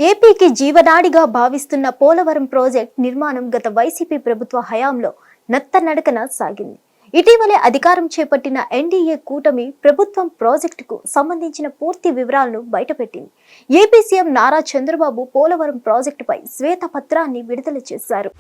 ఏపీకి జీవనాడిగా భావిస్తున్న పోలవరం ప్రాజెక్ట్ నిర్మాణం గత వైసీపీ ప్రభుత్వ హయాంలో నత్తనడకన సాగింది. ఇటీవలే అధికారం చేపట్టిన ఎన్డీఏ కూటమి ప్రభుత్వం ప్రాజెక్టుకు సంబంధించిన పూర్తి వివరాలను బయటపెట్టింది. ఏపీ సీఎం నారా చంద్రబాబు పోలవరం ప్రాజెక్టుపై శ్వేతపత్రాన్ని విడుదల చేశారు.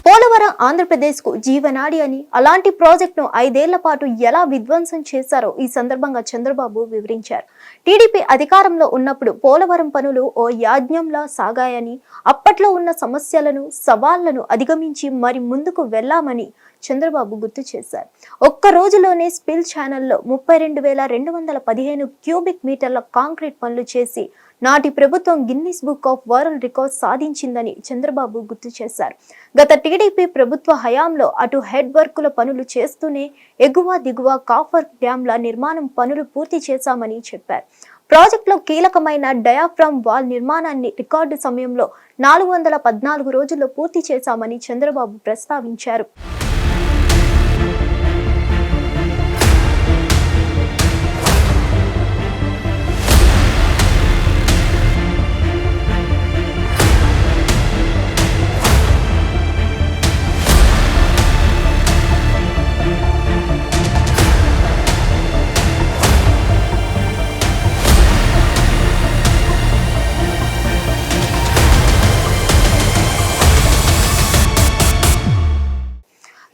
పోలవరం ఆంధ్రప్రదేశ్కు జీవనాడి అని, అలాంటి ప్రాజెక్టును 5 ఏళ్ల పాటు ఎలా విధ్వంసం చేశారో ఈ సందర్భంగా చంద్రబాబు వివరించారు. టీడీపీ అధికారంలో ఉన్నప్పుడు పోలవరం పనులు ఓ యాజ్ఞంలా సాగాయని, అప్పట్లో ఉన్న సమస్యలను సవాళ్లను అధిగమించి మరి ముందుకు వెళ్లామని చంద్రబాబు గుర్తు చేశారు. ఒక్క రోజులోనే స్పిల్ ఛానల్లో 32,215 క్యూబిక్ మీటర్ల కాంక్రీట్ పనులు చేసి నాటి ప్రభుత్వం Guinness book of world record సాధించిందని చంద్రబాబు గుర్తు చేశారు. గత టీడీపీ ప్రభుత్వ హయాంలో అటు హెడ్ వర్కుల పనులు చేస్తూనే ఎగువ దిగువ కాఫర్ డ్యాంల నిర్మాణం పనులు పూర్తి చేశామని చెప్పారు. ప్రాజెక్టులో కీలకమైన డయాఫ్రామ్ వాల్ నిర్మాణాన్ని రికార్డు సమయంలో 414 రోజుల్లో పూర్తి చేశామని చంద్రబాబు ప్రస్తావించారు.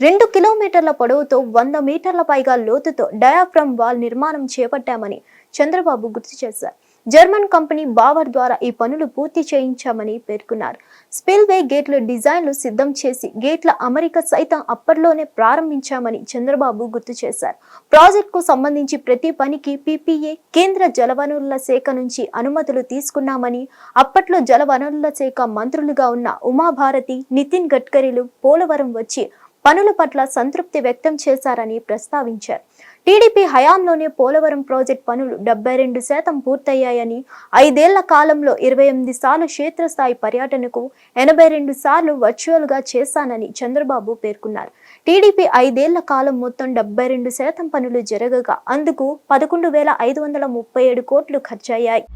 రెండు కిలోమీటర్ల పొడవుతో 100 మీటర్ల పైగా లోతుతో డయాఫ్రామ్ వాల్ నిర్మాణం చేపట్టామని చంద్రబాబు గుర్తు చేశారు. జర్మన్ కంపెనీ బావర్ ద్వారా ఈ పనులు పూర్తి చేయించామని పేర్కొన్నారు. స్పిల్వే గేట్ల డిజైన్లు సిద్ధం చేసి గేట్ల అమరిక సైతం అప్పట్లోనే ప్రారంభించామని చంద్రబాబు గుర్తు చేశారు. ప్రాజెక్టుకు సంబంధించి ప్రతి పనికి పీపీఏ కేంద్ర జలవనరుల శాఖ నుంచి అనుమతులు తీసుకున్నామని, అప్పట్లో జలవనరుల శాఖ మంత్రులుగా ఉన్న ఉమాభారతి, నితిన్ గడ్కరీలు పోలవరం వచ్చి పనుల పట్ల సంతృప్తి వ్యక్తం చేశారని ప్రస్తావించారు. టీడీపీ హయాంలోనే పోలవరం ప్రాజెక్ట్ పనులు 72% పూర్తయ్యాయని, 5 ఏళ్ల కాలంలో 28 సార్లు క్షేత్రస్థాయి పర్యటనకు, 82 సార్లు వర్చువల్ గా చేశానని చంద్రబాబు పేర్కొన్నారు. టీడీపీ 5 ఏళ్ల కాలం మొత్తం 72% పనులు జరగగా అందుకు 11,537 కోట్లు ఖర్చయ్యాయి.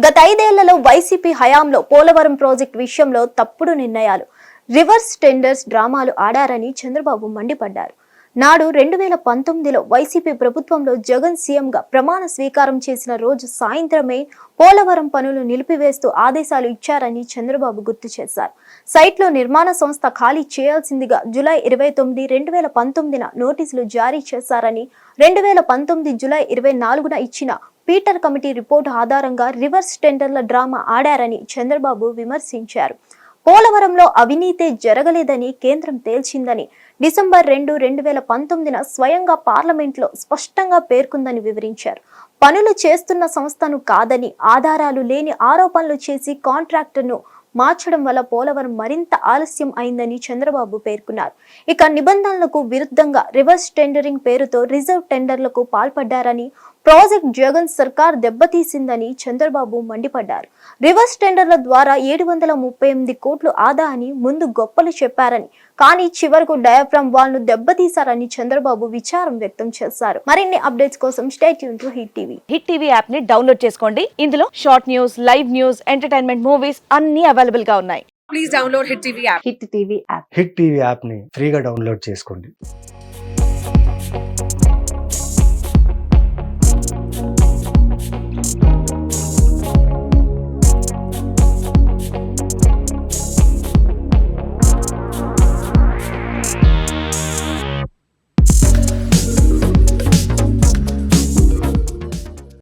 గత 5 ఏళ్లలో వైసీపీ హయాంలో పోలవరం ప్రాజెక్టు విషయంలో తప్పుడు నిర్ణయాలు, రివర్స్ టెండర్స్ డ్రామాలు ఆడారని చంద్రబాబు మండిపడ్డారు. నాడు 2019లో వైసీపీ ప్రభుత్వంలో జగన్ సీఎంగా ప్రమాణ స్వీకారం చేసిన రోజు సాయంత్రమే పోలవరం పనులు నిలిపివేస్తూ ఆదేశాలు ఇచ్చారని చంద్రబాబు గుర్తు చేశారు. సైట్లో నిర్మాణ సంస్థ ఖాళీ చేయాల్సిందిగా జూలై 29, 2019న నోటీసులు జారీ చేశారని, 2019 జూలై 24న ఇచ్చిన పీటర్ కమిటీ రిపోర్టు ఆధారంగా రివర్స్ టెండర్ల డ్రామా ఆడారని చంద్రబాబు విమర్శించారు. పోలవరంలో అవినీతి జరగలేదని కేంద్రం తేల్చిందని, డిసెంబర్ 2, 2019న స్వయంగా పార్లమెంట్లో స్పష్టంగా పేర్కొందని వివరించారు. పనులు చేస్తున్న సంస్థను కాదని, ఆధారాలు లేని ఆరోపణలు చేసి కాంట్రాక్టర్ను మార్చడం వల్ల పోలవరం మరింత ఆలస్యం అయిందని చంద్రబాబు పేర్కొన్నారు. ఇక నిబంధనలకు విరుద్ధంగా రివర్స్ టెండరింగ్ పేరుతో రిజర్వ్ టెండర్లకు పాల్పడ్డారని, ప్రాజెక్ట్ జగన్ సర్కార్ దెబ్బతీసిందని చంద్రబాబు మండిపడ్డారు. రివర్స్ టెండర్ల ద్వారా 738 కోట్లు ఆదా అని ముందు గొప్పలు చెప్పారని, కానీ చివరకు డయాఫ్రామ్ వాల్ ను దెబ్బతీశారని చంద్రబాబు విచారం వ్యక్తం చేశారు. మరిన్ని అప్డేట్స్ కోసం stay tune to hit TV. Hit TV app ని డౌన్లోడ్ చేసుకోండి. ఇందులో short news, live news, entertainment movies అన్ని అవైలబుల్ గా ఉన్నాయి. Please download hit TV app. Hit TV app. Hit TV app ని ఫ్రీగా డౌన్లోడ్ చేసుకోండి.